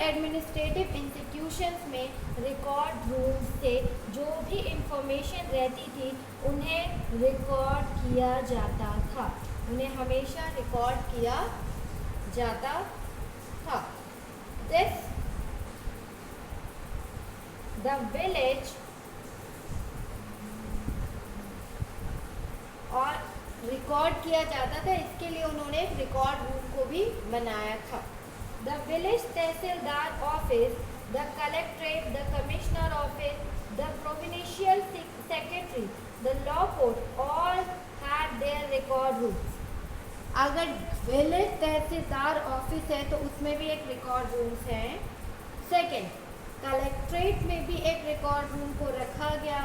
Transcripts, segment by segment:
Administrative institutions में record room से जो भी इंफॉर्मेशन रहती थी उन्हें रिकॉर्ड किया जाता था, उन्हें हमेशा रिकॉर्ड किया जाता था। दिस द विलेज और रिकॉर्ड किया जाता था, इसके लिए उन्होंने एक रिकॉर्ड रूम को भी बनाया था। The village tehsildar office, the collectorate, the commissioner office, the provincial secretary, the law court all had their record rooms. अगर विलेज तहसीलदार ऑफिस है तो उसमें भी एक रिकॉर्ड रूम्स है। सेकंड, कलेक्ट्रेट में भी एक रिकॉर्ड रूम को रखा गया।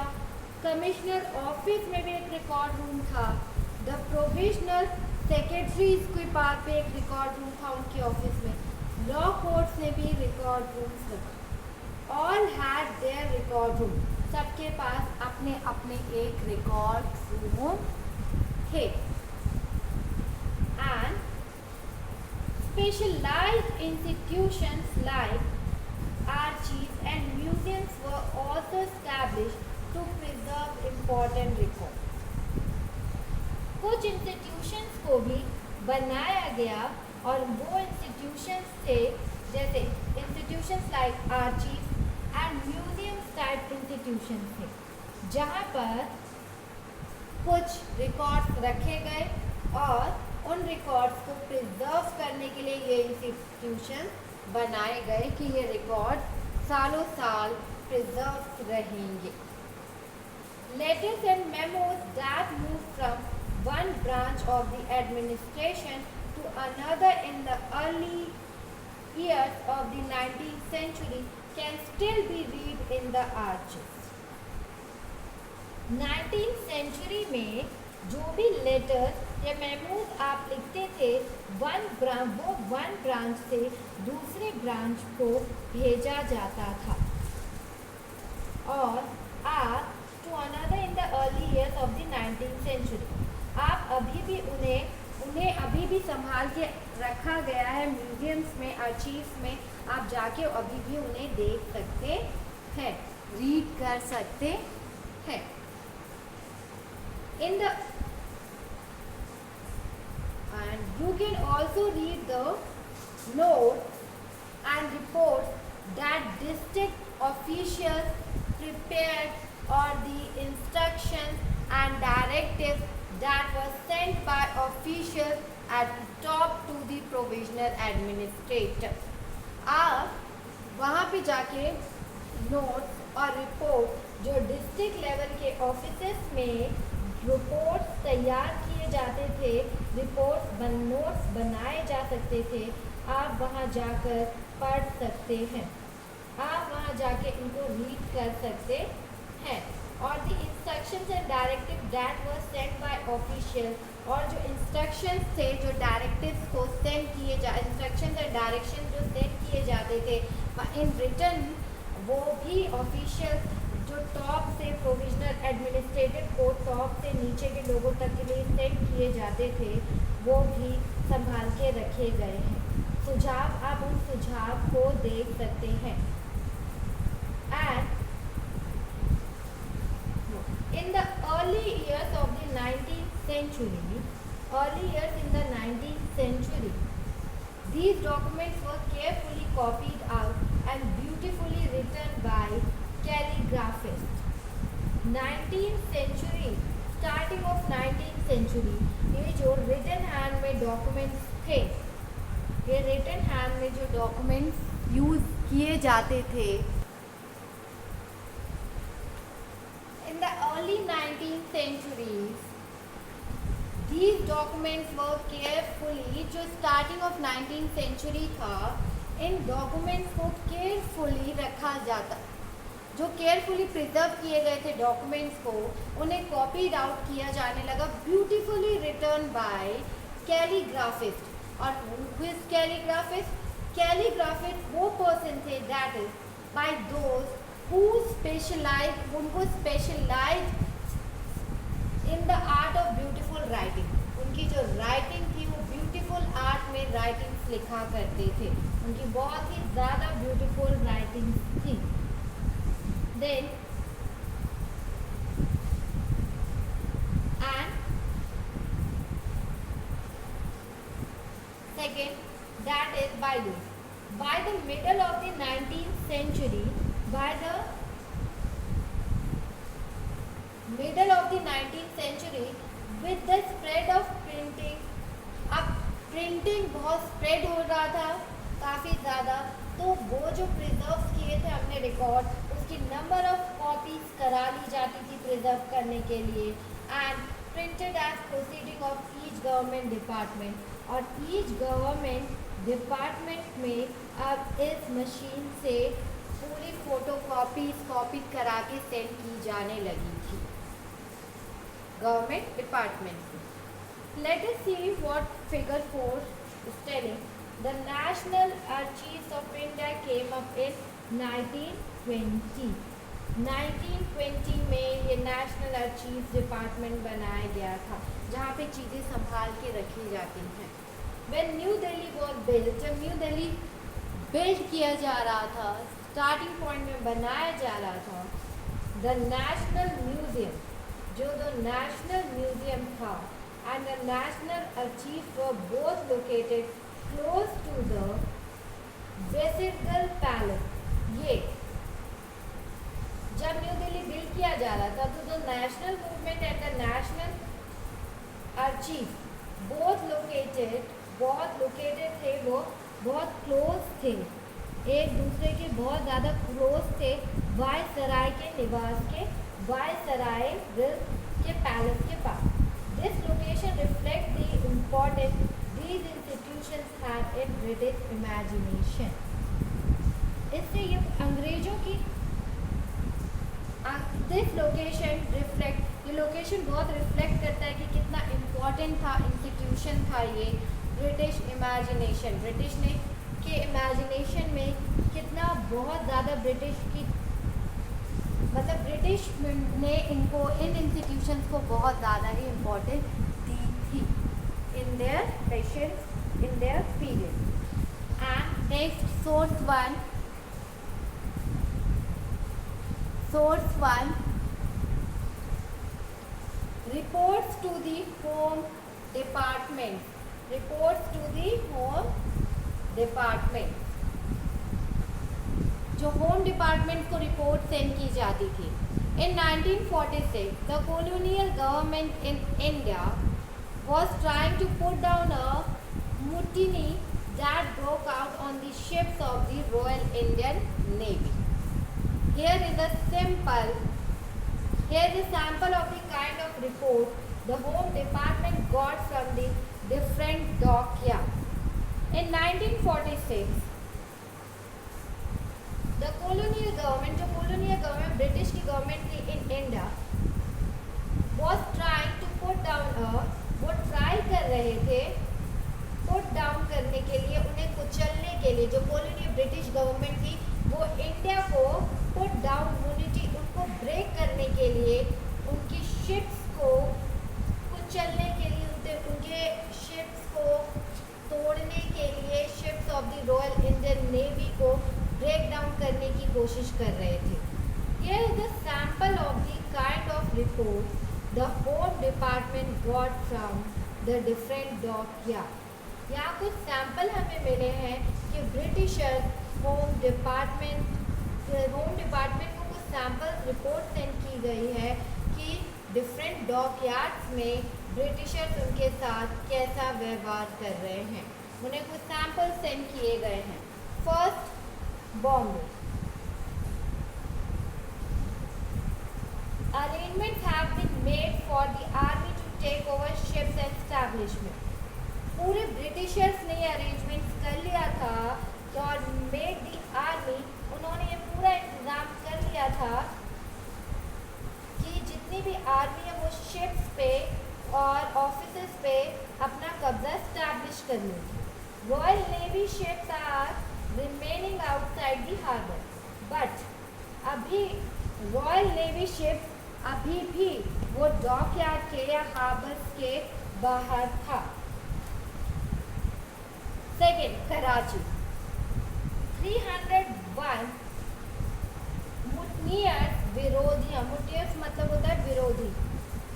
कमिश्नर ऑफिस में भी एक रिकॉर्ड रूम था। द प्रोविजनल सेक्रेटरीज के पास भी एक रिकॉर्ड रूम था उनके ऑफिस में। लॉ कोर्ट्स ने भी रिकॉर्ड रूम्स रखा। All had their record room, सबके पास अपने अपने एक रिकॉर्ड रूम थे। And specialized institutions like archives and museums were also established to preserve important records. कुछ इंस्टीट्यूशंस को भी बनाया गया और वो इंस्टीट्यूशंस थे जैसे institutions like archive and museums type institutions थे जहाँ पर कुछ रिकॉर्ड्स रखे गए और उन रिकॉर्ड्स को प्रिजर्व करने के लिए ये इंस्टीट्यूशन बनाए गए कि ये रिकॉर्ड सालों साल प्रिजर्व रहेंगे। Letters and memos that move from one branch of the administration to another in the early years of the 19th century can still be read in the archives. 19th century में जो भी letters या memos आप लिखते थे वो one branch से दूसरे ब्रांच को भेजा जाता था और आप to another in the early years of the 19th century आप अभी भी उन्हें अभी भी संभाल के रखा गया है म्यूजियम्स में, आर्चीव्स में। आप जाके अभी भी उन्हें देख सकते हैं, रीड कर सकते हैं। And you can also read the notes and reports that district officials prepared or the instructions and directives that were sent by officials at the top to the provisional administrator. आप वहाँ पे जाके notes और report जो district level के offices में reports तैयार किए जाते थे, नोट्स बनाए जा सकते थे, आप वहाँ जाकर पढ़ सकते हैं, आप वहाँ जाके इनको रीड कर सकते हैं। और the instructions and directive that were sent by official, और जो इंस्ट्रक्शंस थे जो डायरेक्टिव्स को सेंड किए इंस्ट्रक्शंस एंड डायरेक्शन जो सेंड किए जाते थे इन रिटर्न, वो भी ऑफिशियल जो टॉप से प्रोविजनल एडमिनिस्ट्रेटिव को टॉप से नीचे के लोगों तक के लिए सेंड किए जाते थे, वो भी संभाल के रखे गए हैं। सुझाव, आप उन सुझाव को देख सकते हैं। And in the early years of the 19th century, these documents were carefully copied out and beautifully written by calligraphists. 19th century, starting of 19th century, ये जो written hand में documents थे, ये written hand में जो documents use किए जाते थे, in the early 19th centuries, these documents were carefully, जो starting of 19th century था, इन documents को carefully रखा जाता, जो केयरफुली प्रिजर्व किए गए थे डॉक्यूमेंट्स को, उन्हें कॉपीड आउट किया जाने लगा, ब्यूटीफुली रिटर्न बाय कैलीग्राफिस्ट। और हु इज कैलीग्राफिस्ट? कैलीग्राफिस्ट वो पर्सन थे that is by those who specialise, उनको specialise in the art of beautiful writing. उनकी जो राइटिंग थी वो ब्यूटीफुल आर्ट में राइटिंग्स लिखा करते थे, उनकी बहुत ही ज़्यादा ब्यूटीफुल राइटिंग थी। Then and second, that is Baidu. By the middle of the 19th century, by the middle of the 19th century, with the spread of printing, अब प्रिंटिंग बहुत स्प्रेड हो रहा था काफ़ी ज़्यादा, तो वो जो प्रिजर्व किए थे हमने रिकॉर्ड, उसकी नंबर ऑफ कॉपीज करा ली जाती थी प्रिजर्व करने के लिए, and printed as proceeding of each government department, और ईच गवर्नमेंट डिपार्टमेंट में अब इस मशीन से पूरी फोटो कॉपी करा के सेंड की जाने लगी थी गवर्नमेंट डिपार्टमेंट से। Let us see what figure 4 is telling. The National Archives of India came up in 1920. 1920 में ये नेशनल आर्चीव्स डिपार्टमेंट बनाया गया था जहाँ पे चीज़ें संभाल के रखी जाती हैं। When New Delhi was built, जब न्यू दिल्ली बिल्ड किया जा रहा था, स्टार्टिंग पॉइंट में बनाया जा रहा था, द नेशनल म्यूजियम, जो द नेशनल म्यूजियम था and the National Archives were both located close to the Basilical Palace. ये जब न्यू दिल्ली बिल्ड किया जा रहा था तो the national movement and the national archive बहुत लोकेटेड थे, वो बहुत क्लोज थे, एक दूसरे के बहुत ज़्यादा क्लोज थे, वायसराय के निवास के, वायसराय के पैलेस के पास। This location reflects the importance these institutions had in British imagination. इससे ये अंग्रेजों की this location reflect, ये लोकेशन बहुत रिफ्लेक्ट करता है कि कितना इम्पोर्टेंट था इंस्टीट्यूशन था ये ब्रिटिश इमेजिनेशन, ब्रिटिश ने के इमेजिनेशन में कितना बहुत ज़्यादा ब्रिटिश की मतलब ब्रिटिश ने इनको इन इंस्टीट्यूशंस को बहुत ज़्यादा ही इम्पोर्टेंस दी थी in their patience in their period. And next source one reports to the home department, जो होम डिपार्टमेंट को रिपोर्ट सेंड की जाती थी। In 1946 the colonial government in India was trying to put down a mutiny that broke out on the ships of the Royal Indian Navy. Here is a sample of the kind of report the Home Department got from the different dockyards. In 1946 the colonial government, जो colonial government British की government थी in India, was trying to put down वो try कर रहे थे put down करने के लिए, उन्हें कुचलने के लिए, जो colonial ब्रिटिश गवर्नमेंट थी वो इंडिया को पुट डाउन यूनिटी, उनको ब्रेक करने के लिए, उनकी शिप्स को कुचलने के लिए, उनके शिप्स को तोड़ने के लिए, ships of the royal Indian navy को ब्रेक डाउन करने की कोशिश कर रहे थे। Here is a sample of the kind of report the Home Department got from the different dockyards. यहाँ कुछ सैंपल हमें मिले हैं कि ब्रिटिशर्स होम डिपार्टमेंट को कुछ सैंपल रिपोर्ट सेंड की गई है कि डिफरेंट डॉकयार्ड्स में ब्रिटिशर्स उनके साथ कैसा व्यवहार कर रहे हैं, उन्हें कुछ सैंपल सेंड किए गए हैं। First, Bombay. Arrangements have been made for the army to take over ships and establishment. पूरे ब्रिटिशर्स ने अरेंजमेंट्स कर लिया था और मेड द आर्मी, उन्होंने ये पूरा इंतजाम कर लिया था कि जितनी भी आर्मी है वो शिप्स पे और ऑफिसेस पे अपना कब्जा स्टैब्लिश कर लेगी। Royal navy ships are remaining outside the harbour, but अभी रॉयल नेवी शिप्स अभी भी वो डॉकयार्ड के या हार्बर्स के बाहर था। सेकेंड, कराची। विरोधियाँ, मुटियर्स मतलब होता है विरोधी,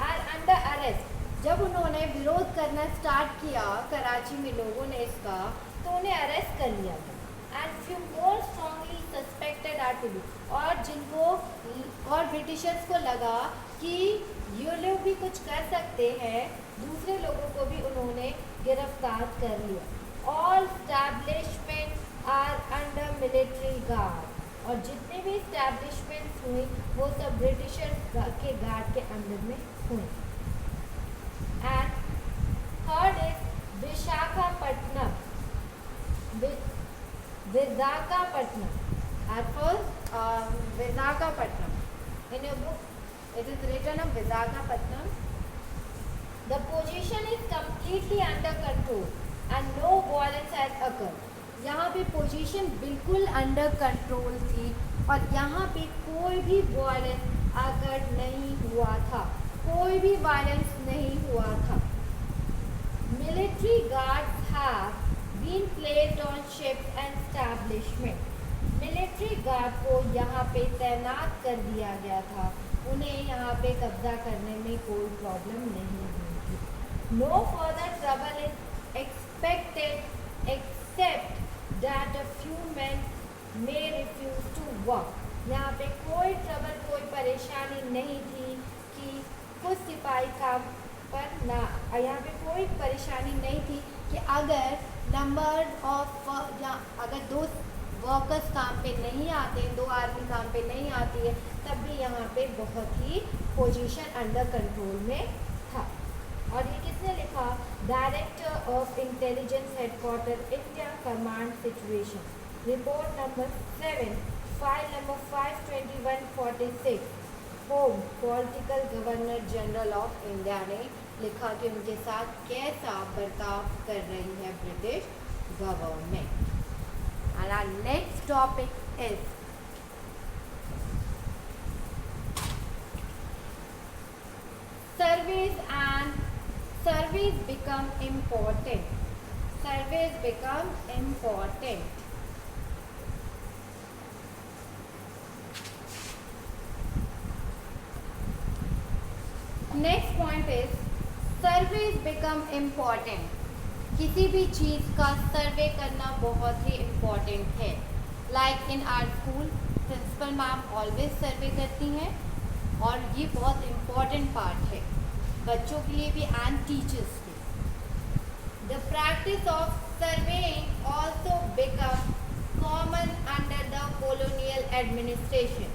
आर अंडर अरेस्ट। जब उन्होंने विरोध करना स्टार्ट किया कराची में लोगों ने इसका, तो उन्हें अरेस्ट कर लिया गया। And few more strongly suspected are to be, और जिनको और ब्रिटिशर्स को लगा कि ये लोग भी कुछ कर सकते हैं, दूसरे लोगों को भी उन्होंने गिरफ्तार कर लिया। All establishment are under military guard, और जितने भी स्टैब्लिशमेंट्स हुई वो सब ब्रिटिशर्स के गार्ड के अंडर में हुई। And third is Visakhapatnam, Visakhapatnam, at first Visakhapatnam. In your book it is written of Visakhapatnam. The position is completely under control and no violence has occurred. यहाँ पे पोजीशन बिल्कुल अंडर कंट्रोल थी और यहाँ पे कोई भी वायलेंस अगर नहीं हुआ था, कोई भी वायलेंस नहीं हुआ था। Military guards have been placed on ships and establishment, military guard को यहाँ पे तैनात कर दिया गया था, उन्हें यहाँ पे कब्जा करने में कोई प्रॉब्लम नहीं हुई थी। No further trouble is expected except that a few men may refuse to work, यहाँ पे कोई ट्रबल, कोई परेशानी नहीं थी कि कुछ सिपाही काम पर ना, यहाँ पे कोई परेशानी नहीं थी कि अगर नंबर ऑफ या अगर दो वर्कर्स काम पे नहीं आते, दो आदमी काम पे नहीं आती है, तब भी यहाँ पे बहुत ही पोजीशन अंडर कंट्रोल में था। और ये किसने लिखा? Director of intelligence headquarter India command situation, report number 7, file number 52146, home political governor general of India ने लिखा कि उनके साथ कैसा बर्ताव कर रही है British government. And our next topic is surveys and surveys become important. Surveys become important. Next point is surveys become important. किसी भी चीज़ का सर्वे करना बहुत ही इम्पॉर्टेंट है। Like in our school principal ma'am always survey करती हैं और ये बहुत इम्पॉर्टेंट पार्ट है बच्चों के लिए भी एंड टीचर्स के। The practice of surveying also become common under the colonial administration.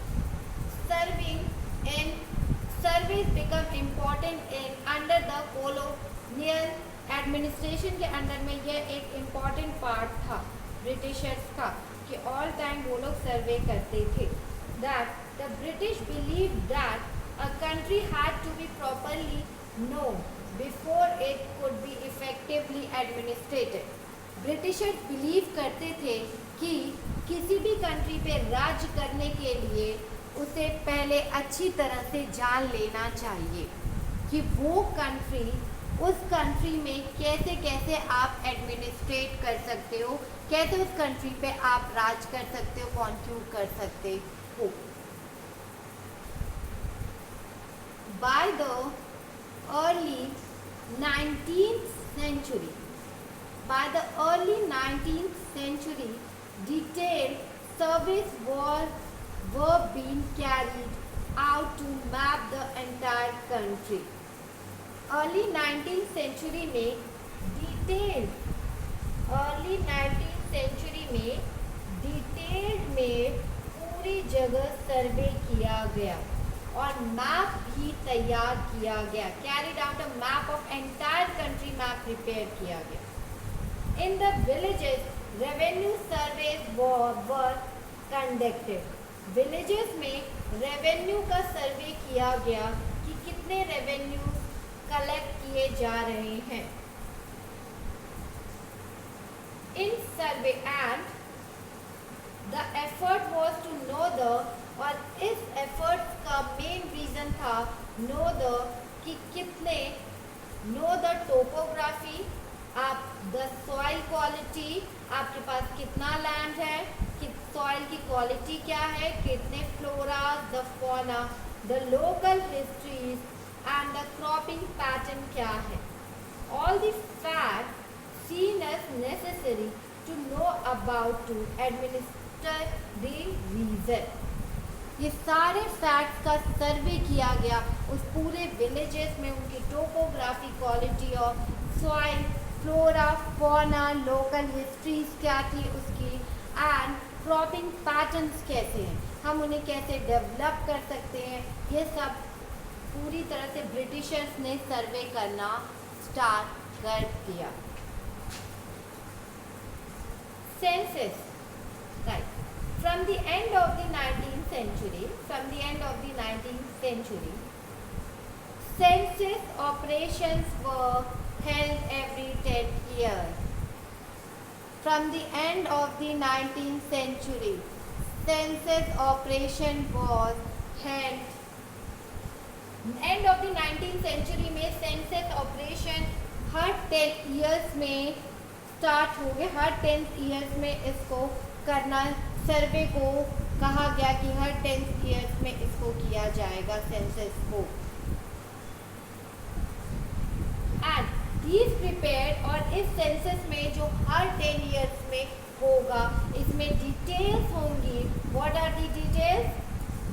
Surveys become important in under the colonial administration के अंडर में यह एक इम्पॉर्टेंट पार्ट था ब्रिटिशर्स का कि ऑल टाइम वो लोग सर्वे करते थे। That the British believe that a country had to be properly known before it could be effectively administrated. Britishers believe करते थे कि किसी भी कंट्री पे राज करने के लिए उसे पहले अच्छी तरह से जान लेना चाहिए कि वो कंट्री, उस कंट्री में कैसे कैसे आप एडमिनिस्ट्रेट कर सकते हो, कैसे उस कंट्री पे आप राज कर सकते हो, कॉन्ट्रीब्यूट कर सकते हो। By the early 19th century, by the early 19th century, detailed surveys were being carried out to map the entire country. Early 19th century में डिटेल्ड में पूरी जगह सर्वे किया गया और मैप भी तैयार किया गया। Carried out a map of entire country, map prepare किया गया। In the villages revenue surveys were conducted. Villages में रेवेन्यू का सर्वे किया गया कि कितने रेवेन्यू कलेक्ट किए जा रहे हैं। In survey and the effort was to know the, और इस एफर्ट का मेन रीजन था नो द कि कितने, नो द टोपोग्राफी, आप द सॉइल क्वालिटी, आपके पास कितना लैंड है, कि सॉइल की इक्वालिटी क्या है, कितने flora, the fauna, the local histories and the cropping pattern क्या है. All the facts seen as necessary to know about to administer the region. ये सारे फैक्ट्स का सर्वे किया गया उस पूरे विलेजेस में, उनकी topography, quality of soil, flora, fauna, local histories क्या थी उसकी, एंड क्रॉपिंग पैटर्न्स कैसे हैं, हम उन्हें कैसे डेवलप कर सकते हैं. ये सब पूरी तरह से ब्रिटिशर्स ने सर्वे करना स्टार्ट कर दिया. Census, right. From the end of the 19th century, census operations were held every 10 years. From the end of the 19th century, census operation was held. End of the 19th century में census operation हर 10 years में start हो गए. हर 10 years में इसको करना, सर्वे को कहा गया कि हर 10 years में इसको किया जाएगा सेंसस को. एंड these prepared, और इस सेंसस में जो हर 10 years में होगा इसमें डिटेल्स होंगी. What are the details?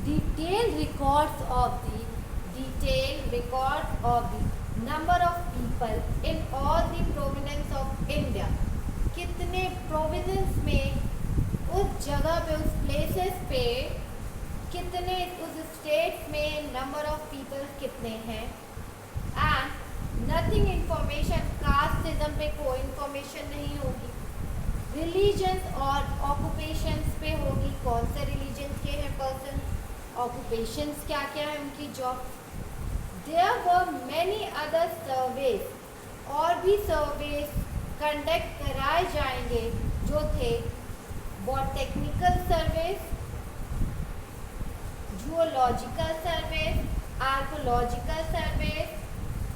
Detail records of the number of people in all the province of India. कितने प्रोविंस में, उस जगह पे, उस प्लेसेस पे कितने, उस स्टेट में नंबर ऑफ पीपल कितने हैं. एंड नथिंग इंफॉर्मेशन, कास्टिज्म पे कोई इंफॉर्मेशन नहीं होगी. रिलीजन्स और ऑक्यूपेशंस पे होगी, कौन से रिलीजन्स के हैं पर्सन, ऑक्यूपेशंस क्या क्या है उनकी, job. There were many other surveys, और भी सर्वेज कंडक्ट कराए जाएंगे जो थे botanical surveys, zoological surveys, archaeological surveys,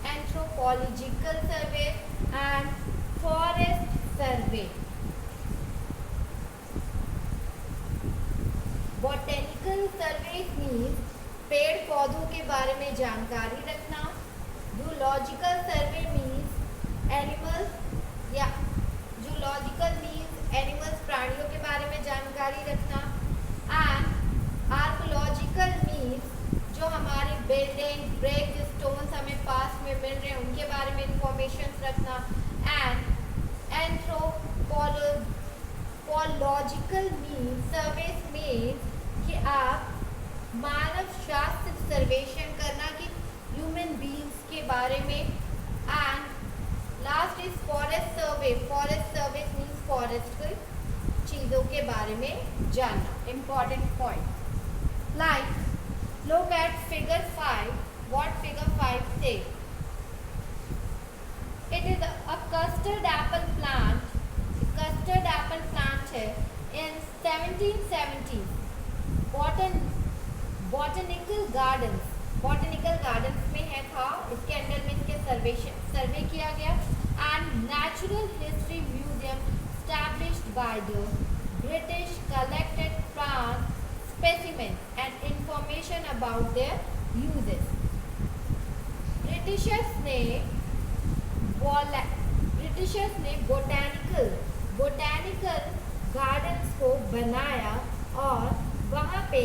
anthropological surveys and forest survey. Botanical survey means पेड़ पौधों के बारे में जानकारी रखना. जूलॉजिकल सर्वे मीन्स एनिमल्स, या जूलॉजिकल मीन्स एनिमल्स, प्राणियों के बारे में जानकारी रखना. एंड आर्कोलॉजिकल मीन्स जो हमारी बिल्डिंग, ब्रिक्स, स्टोन्स हमें पास में मिल रहे हैं उनके बारे में इंफॉर्मेशन रखना. And anthropological means surveys means कि आप मानव शास्त्र सर्वेक्षण करना कि ह्यूमन बीइंग्स के बारे में. And last is forest survey. Forest survey means forest चीज़ों के बारे में जानना. Important point like look at figure 5. What figure 5 says? It is a custard apple plant. Custard apple plant है in 1770s. Botanical gardens में है था. इसके अंदर में इसके सर्वे किया गया. And natural history museum established by the British collected plant specimens and information about their uses. Britishers ने बोटैनिकल गार्डन्स को बनाया और वहाँ पे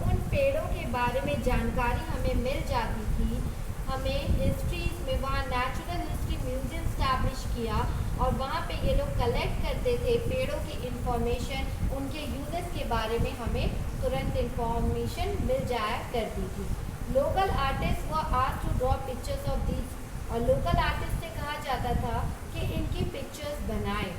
उन पेड़ों के बारे में जानकारी हमें मिल जाती थी. हमें हिस्ट्रीज में वहाँ नेचुरल हिस्ट्री म्यूजियम स्टैब्लिश किया और वहाँ पे ये लोग कलेक्ट करते थे पेड़ों की इंफॉर्मेशन, उनके यूजेस के बारे में हमें तुरंत इंफॉर्मेशन मिल जाया करती थी. Local artist were asked to draw pictures of these, और लोकल आर्टिस्ट से कहा जाता था कि इनकी पिक्चर्स बनाएं.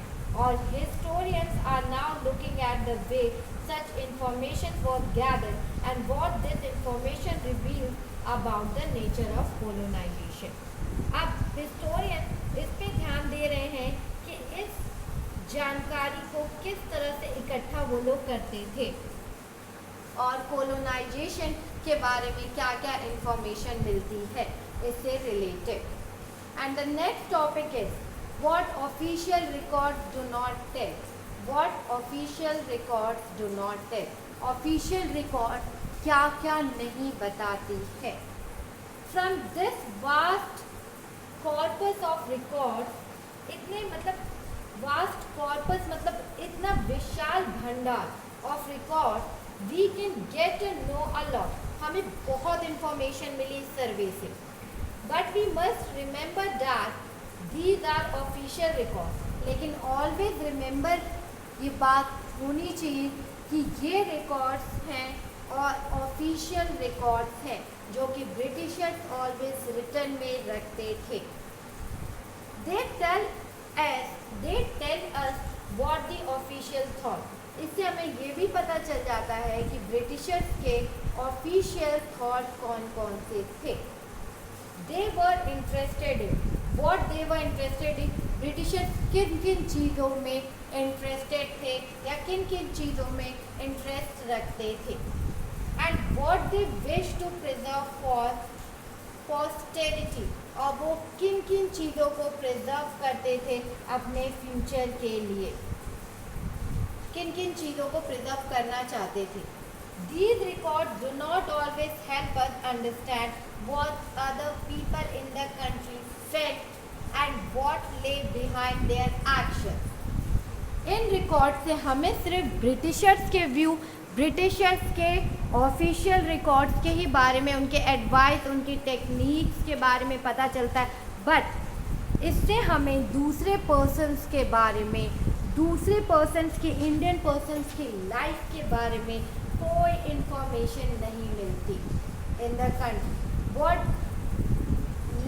और historians are now looking at the way such information was gathered and what this information reveals about the nature of colonization. अब हिस्टोरियन इस पे ध्यान दे रहे हैं कि इस जानकारी को किस तरह से इकट्ठा वो लोग करते थे और कोलोनाइजेशन के बारे में क्या क्या इंफॉर्मेशन मिलती है इससे related. And the next topic is what official records do not tell. what official records do not tell. Official record क्या क्या नहीं बताती है. From this vast corpus of records, इतने मतलब वास्ट कॉर्पस मतलब इतना विशाल भंडार of record, we can get to know a lot. हमें बहुत इंफॉर्मेशन मिली इस सर्वे से. But we must remember that these are official record. लेकिन ऑलवेज रिमेंबर, ये बात होनी चाहिए कि ये रिकॉर्ड्स हैं और ऑफिशियल रिकॉर्ड्स हैं जो कि ब्रिटिशर्स ऑलवेज रिटर्न में रखते थे. They tell us what the official thought. इससे हमें ये भी पता चल जाता है कि ब्रिटिशर्स के ऑफिशियल थॉट कौन कौन से थे. They were interested in what they were interested in. Britishers किन किन चीज़ों में इंटरेस्टेड थे या किन किन चीज़ों में इंटरेस्ट रखते थे. And what they wish to preserve for posterity. और वो किन किन चीज़ों को प्रिजर्व करते थे अपने फ्यूचर के लिए, किन किन चीज़ों को प्रिजर्व करना चाहते थे. These records do not always help us understand what other people in the country felt and what lay behind their actions. In record से हमें सिर्फ ब्रिटिशर्स के व्यू, ब्रिटिशर्स के ऑफिशियल रिकॉर्ड्स के ही बारे में, उनके एडवाइस, उनकी टेक्निक्स के बारे में पता चलता है. बट इससे हमें दूसरे पर्सन्स के बारे में, दूसरे पर्सन्स के, इंडियन पर्सन्स की लाइफ के बारे में कोई इंफॉर्मेशन नहीं मिलती इन द कंट्री. व्हाट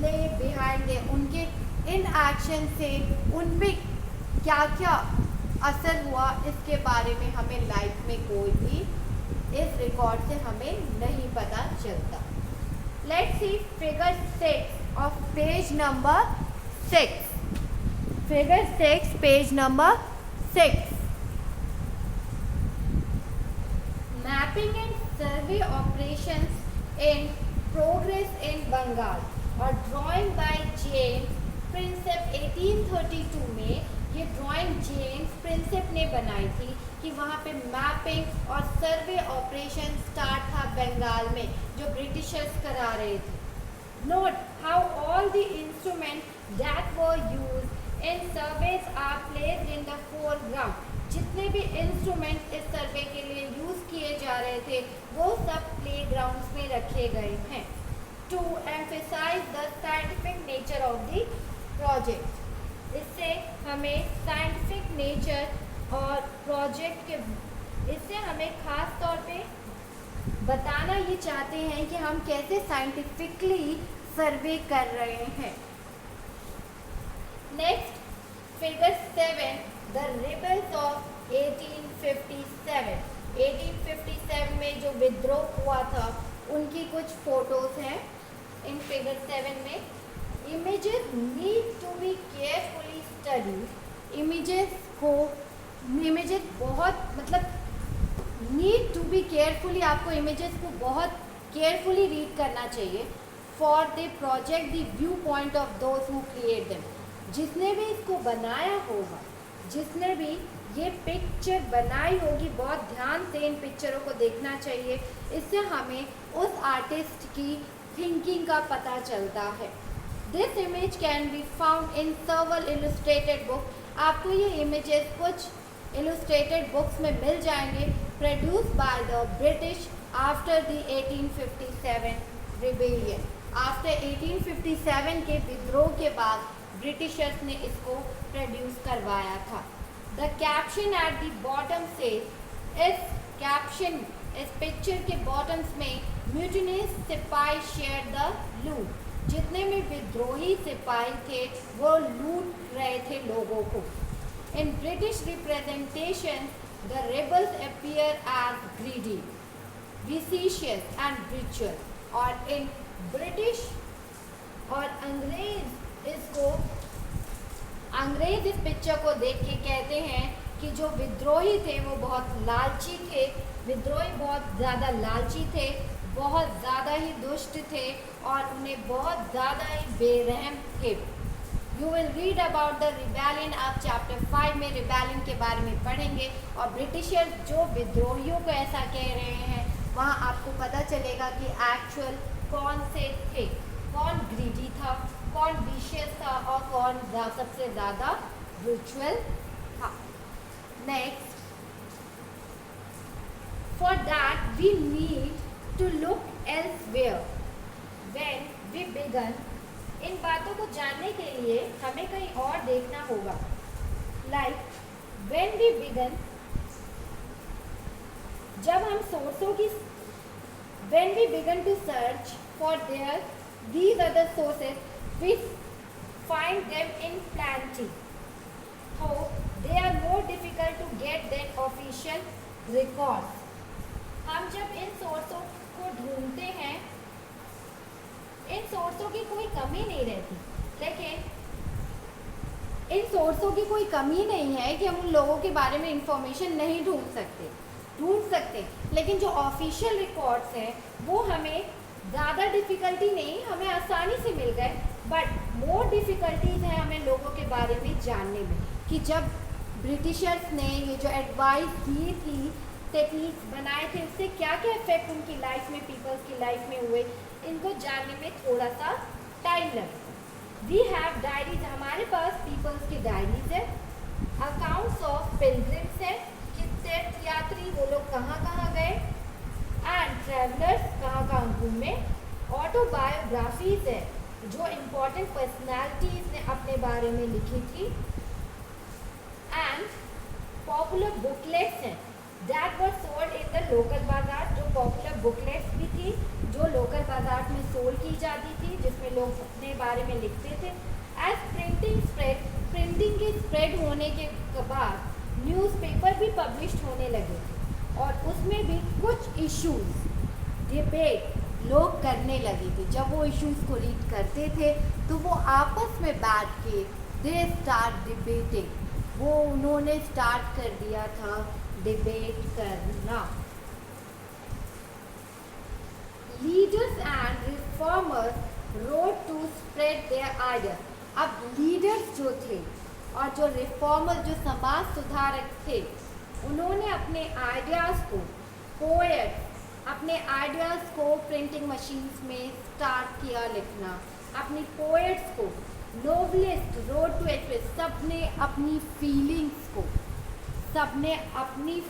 ले बिहाइंड दे, उनके इन एक्शन से उन पे क्या क्या असर हुआ, इसके बारे में हमें लाइफ में कोई भी इस रिकॉर्ड से हमें नहीं पता चलता. Let's see figure 6 of page number 6. Figure 6 page number 6. Mapping and survey operations in progress in Bengal और ड्राइंग बाय जेम्स प्रिंसेप 1832 में. ये ड्राइंग जेम्स प्रिंसेप ने बनाई थी कि वहाँ पे मैपिंग और सर्वे ऑपरेशन स्टार्ट था बंगाल में, जो ब्रिटिशर्स करा रहे थे. Note how all the instrument that were used in surveys are placed in the foreground. जितने भी इंस्ट्रूमेंट इस सर्वे के लिए यूज़ किए जा रहे थे वो सब प्लेग्राउंड्स में रखे गए हैं. To emphasize the scientific nature of the project. इससे हमें साइंटिफिक नेचर और प्रोजेक्ट के, इससे हमें ख़ास तौर पे बताना ये चाहते हैं कि हम कैसे साइंटिफिकली सर्वे कर रहे हैं. Next figure 7, the rebels of 1857. 1857 में जो विद्रोह हुआ था उनकी कुछ फोटोज़ हैं इन फिगर 7 में. Images need to be carefully studied. Images बहुत मतलब need to be carefully, आपको इमेजेस को बहुत केयरफुली रीड करना चाहिए. For they project the viewpoint of those who create them. जिसने भी इसको बनाया होगा, जिसने भी ये पिक्चर बनाई होगी, बहुत ध्यान से इन पिक्चरों को देखना चाहिए. इससे हमें उस आर्टिस्ट की थिंकिंग का पता चलता है. This image can be found in several illustrated books. आपको ये images कुछ illustrated books में मिल जाएंगे. Produced by the British after the 1857 rebellion. After 1857 के विद्रोह के बाद ब्रिटिशर्स ने इसको प्रोड्यूस करवाया था. The caption at the bottom says, इस caption, इस पिक्चर के बॉटम्स में mutinous सिपाही shared the loot. जितने भी विद्रोही सिपाही थे वो लूट रहे थे लोगों को. In British representation the rebels appear as greedy, vicious and ritual. और इन ब्रिटिश और अंग्रेज इस पिक्चर को देख के कहते हैं कि जो विद्रोही थे वो बहुत लालची थे. विद्रोही बहुत ज़्यादा लालची थे, बहुत ज़्यादा ही दुष्ट थे और उन्हें बहुत ज़्यादा ही बेरहम थे. You will read about the rebellion. आप चैप्टर 5 में रिबेलियन के बारे में पढ़ेंगे और ब्रिटिशर्स जो विद्रोहियों को ऐसा कह रहे हैं वहाँ आपको पता चलेगा कि एक्चुअल कौन से थे, कौन ग्रीडी था, कौन विशियस था और कौन सबसे ज़्यादा रिचुअल था। Next, for that we need to look elsewhere when we began। इन बातों को जानने के लिए हमें कहीं और देखना होगा। like when we began, जब हम सोर्सों की when we began to search for these other sources, we find them in plenty, though they are more difficult to get than official records। हम जब इन सोर्सों को ढूंढते हैं, इन सोर्सों की कोई कमी नहीं रहती, लेकिन इन सोर्सों की कोई कमी नहीं है कि हम उन लोगों के बारे में इंफॉर्मेशन नहीं ढूंढ सकते, लेकिन जो ऑफिशियल रिकॉर्ड्स हैं वो हमें ज़्यादा डिफ़िकल्टी नहीं, हमें आसानी से मिल गए, बट मोर डिफ़िकल्टीज है हमें लोगों के बारे में जानने में कि जब ब्रिटिशर्स ने ये जो एडवाइस दी थी, टेक्निक्स बनाए थे, उससे क्या क्या इफेक्ट उनकी लाइफ में, पीपल्स की लाइफ में हुए, इनको जानने में थोड़ा सा टाइम लगता। वी हैव डायरीज, हमारे पास पीपल्स की डायरीज है, अकाउंट्स ऑफ पिलग्रिम्स है कि तीर्थ यात्री वो लोग कहाँ कहाँ गए, एंड ट्रैवलर्स कहाँ कहाँ घूमे, ऑटोबायोग्राफीज है जो इम्पोर्टेंट पर्सनैलिटीज ने अपने बारे में लिखी थी, एंड पॉपुलर बुकलेट्स हैं that were sold in the local बाजार, जो पॉपुलर बुकलेट्स भी थी जो लोकल बाजार में सोल्ड की जाती थी, जिसमें लोग अपने बारे में लिखते थे। एज प्रिंटिंग स्प्रेड, प्रिंटिंग के स्प्रेड होने के बाद न्यूज़पेपर भी पब्लिश होने लगे थे और उसमें भी कुछ इश्यूज डिबेट लोग करने लगे थे। जब वो इश्यूज को रीड करते थे तो वो आपस में बैठ के दे स्टार्ट डिबेटिंग, वो उन्होंने स्टार्ट कर दिया था डिबेट करना। Leaders and reformers rode to spread their idea. अब लीडर्स जो थे और जो रिफॉर्मर्स, जो समाज सुधारक थे, उन्होंने अपने आइडियाज़ को, पोएट्स अपने आइडियाज़ को प्रिंटिंग मशीन्स में स्टार्ट किया लिखना, अपनी पोएट्स को, नोवेलिस्ट रोड टू एक्सप्रेस, सबने अपनी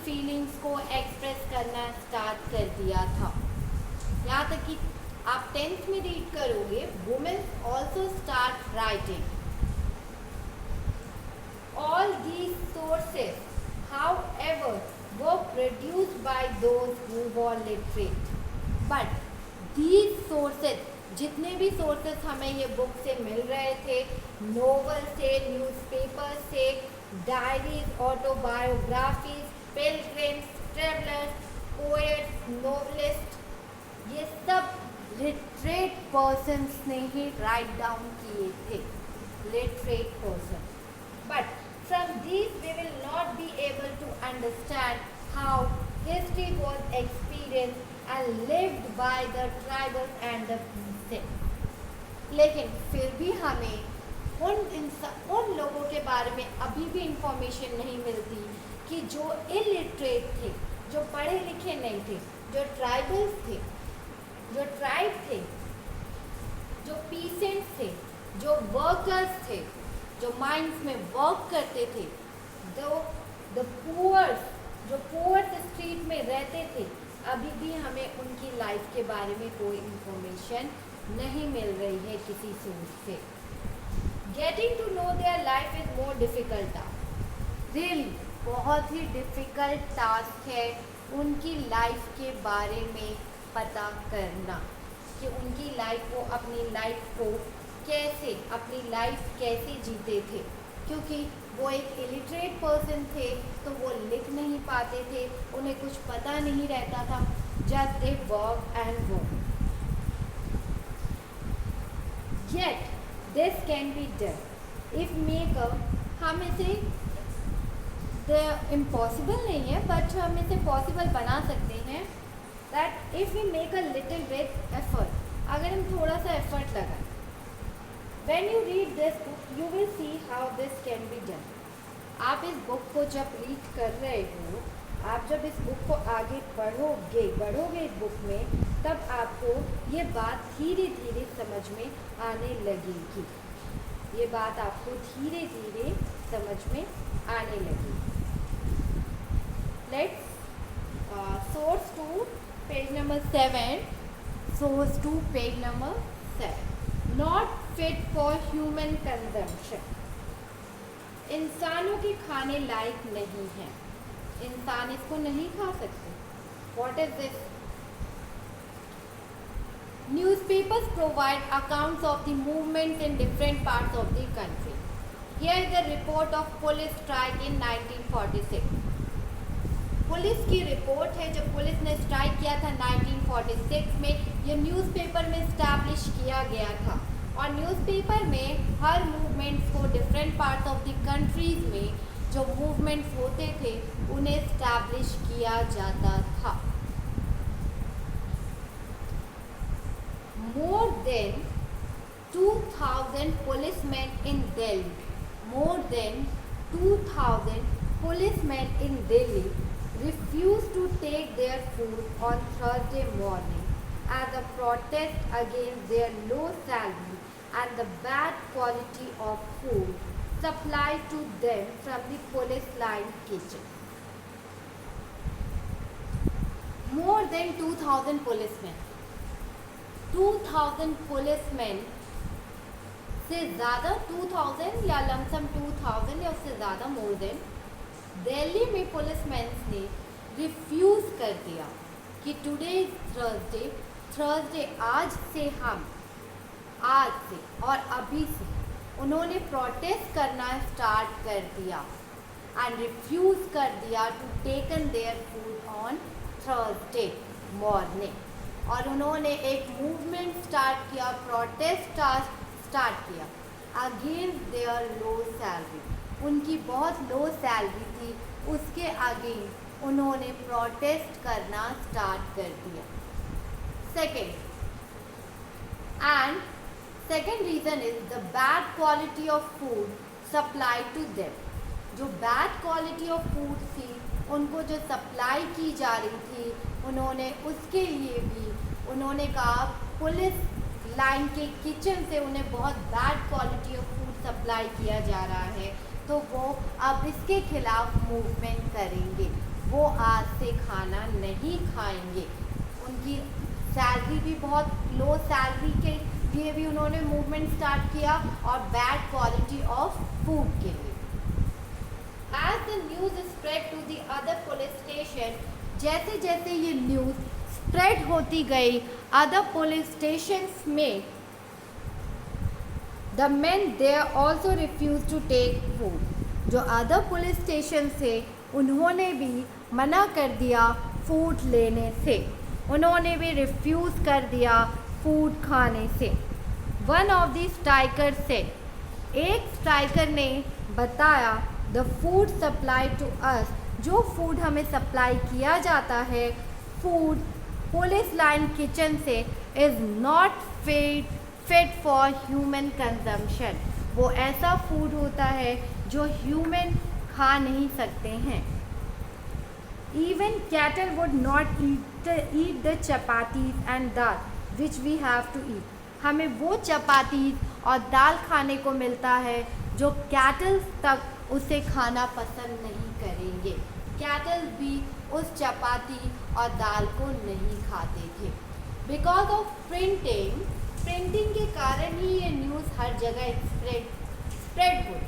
फीलिंग्स को एक्सप्रेस करना स्टार्ट कर दिया था। यहाँ तक कि आप 10th में रीड करोगे, women also start writing. All these sources however were produced by those who were literate, but these sources, जितने भी सोर्सेस हमें ये बुक से मिल रहे थे, नोवेल से, न्यूज़पेपर से, diaries, autobiographies, pilgrims, travellers, poets, novelist, ये सब लिटरेट पर्सन्स ने ही राइट डाउन किए थे, literate person. But from these we will not be able to understand how history was experienced and lived by the tribals and the peasants। लेकिन फिर भी हमें उन लोगों के बारे में अभी भी इंफॉर्मेशन नहीं मिलती कि जो इलिटरेट थे, जो पढ़े लिखे नहीं थे, जो ट्राइबल्स थे, जो ट्राइब थे, जो पीसेंट्स थे, जो वर्कर्स थे, जो माइंस में वर्क करते थे, द पुअर्स, जो पुअर्स स्ट्रीट में रहते थे, अभी भी हमें उनकी लाइफ के बारे में कोई इंफॉर्मेशन नहीं मिल रही है किसी सोर्स से। Getting to know their life is more difficult task. Really बहुत ही डिफ़िकल्ट टास्क है उनकी लाइफ के बारे में पता करना कि उनकी लाइफ को, अपनी लाइफ को कैसे, अपनी लाइफ कैसे जीते थे, क्योंकि वो एक इलिटरेट पर्सन थे तो वो लिख नहीं पाते थे, उन्हें कुछ पता नहीं रहता था, just they work and work. Yet this can be done if maker, हम इसे इम्पॉसिबल नहीं है बट हम इसे पॉसिबल बना सकते हैं। That if we make a little bit effort, अगर हम थोड़ा सा एफर्ट लगाएं, When you read this book, you will see how this can be done. आप इस बुक को जब रीड कर रहे हो, आप जब इस बुक को आगे बढ़ोगे इस बुक में, तब आपको ये बात धीरे धीरे समझ में आने लगेगी. ये बात आपको धीरे धीरे समझ में आने लगेगी. Let's source to page number 7. Source to page number 7. Not fit for human consumption. इंसानों के खाने लायक नहीं है. इंसान इसको नहीं खा सकते. What is this? Newspapers provide accounts of the movements in different parts of the country. Here is a report of police strike in 1946. Police की रिपोर्ट है जब पुलिस ने स्ट्राइक किया था 1946 में. ये न्यूज़पेपर में स्टैब्लिश किया गया था और न्यूज़पेपर में हर मूवमेंट्स को different parts of the countries में जो मूवमेंट्स होते थे उन्हें स्टैब्लिश किया जाता था. More than 2000 policeman in Delhi. More than 2000 policeman in Delhi refused to take their food on Thursday morning as a protest against their low salary and the bad quality of food supplied to them from the police line kitchen. More than 2000 policemen. 2000 policemen से ज़्यादा 2000 या lump sum 2000 या उससे ज़्यादा more than Delhi में policeman ने refuse कर दिया कि टुडे थर्सडे आज से और अभी से उन्होंने प्रोटेस्ट करना स्टार्ट कर दिया एंड रिफ्यूज़ कर दिया to taken their food on Thursday morning. और उन्होंने एक मूवमेंट स्टार्ट किया, प्रोटेस्ट स्टार्ट किया अगेंस्ट देयर लो सैलरी. उनकी बहुत लो सैलरी थी, उसके आगे उन्होंने प्रोटेस्ट करना स्टार्ट कर दिया. Second reason is the bad quality of food supply to them. जो बैड क्वालिटी ऑफ फूड थी उनको जो सप्लाई की जा रही थी, उन्होंने उसके लिए भी उन्होंने कहा पुलिस लाइन के किचन से उन्हें बहुत bad quality of food supply किया जा रहा है, तो वो अब इसके खिलाफ मूवमेंट करेंगे. वो आज से खाना नहीं खाएंगे. उनकी सैलरी भी बहुत लो सैलरी के लिए भी उन्होंने मूवमेंट स्टार्ट किया और बैड क्वालिटी ऑफ फूड के लिए. As the news spread to the other police station, जैसे जैसे ये न्यूज़ स्प्रेड होती गई अदर पुलिस स्टेशंस में, The men there also refused to take food. जो अदर पुलिस स्टेशन से उन्होंने भी मना कर दिया फूड लेने से. उन्होंने भी रिफ्यूज़ कर दिया फूड खाने से. वन ऑफ द स्ट्राइकर से, एक स्ट्राइकर ने बताया the food supply to us. जो फूड हमें सप्लाई किया जाता है फूड पुलिस लाइन किचन से is not fit for human consumption. वो ऐसा फूड होता है जो ह्यूमन खा नहीं सकते हैं. Even cattle would not eat the chapatis and dal which we have to eat. हमें वो चपातीज और दाल खाने को मिलता है जो कैटल तक उसे खाना पसंद नहीं करेंगे. कैटल भी उस चपाती और दाल को नहीं खाते थे. बिकॉज ऑफ प्रिंटिंग के कारण ही ये न्यूज़ हर जगह स्प्रेड हुई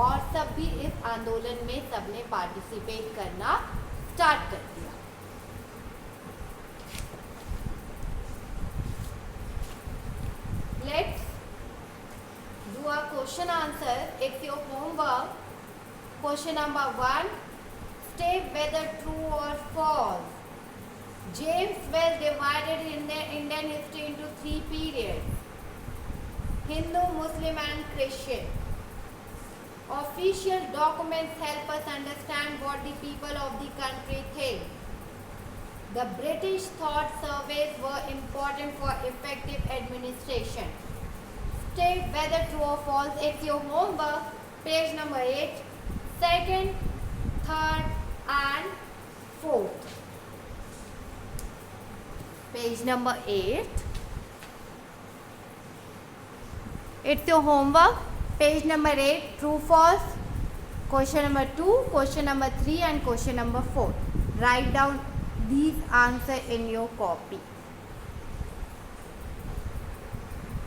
और सब भी इस आंदोलन में सबने पार्टिसिपेट करना स्टार्ट कर दिया. Let's do a question answer. It's your homework. Question number 1, state whether true or false. James Well divided Indian history into 3 periods: Hindu, Muslim and Christian. Official documents help us understand what the people of the country think. The British thought surveys were important for effective administration. state whether true or false. It's your homework. Page number 8, second, third and fourth. Page number 8. It's your homework. Page number 8, true, false. Question number 2, question number 3 and question number 4. Write down these answers in your copy.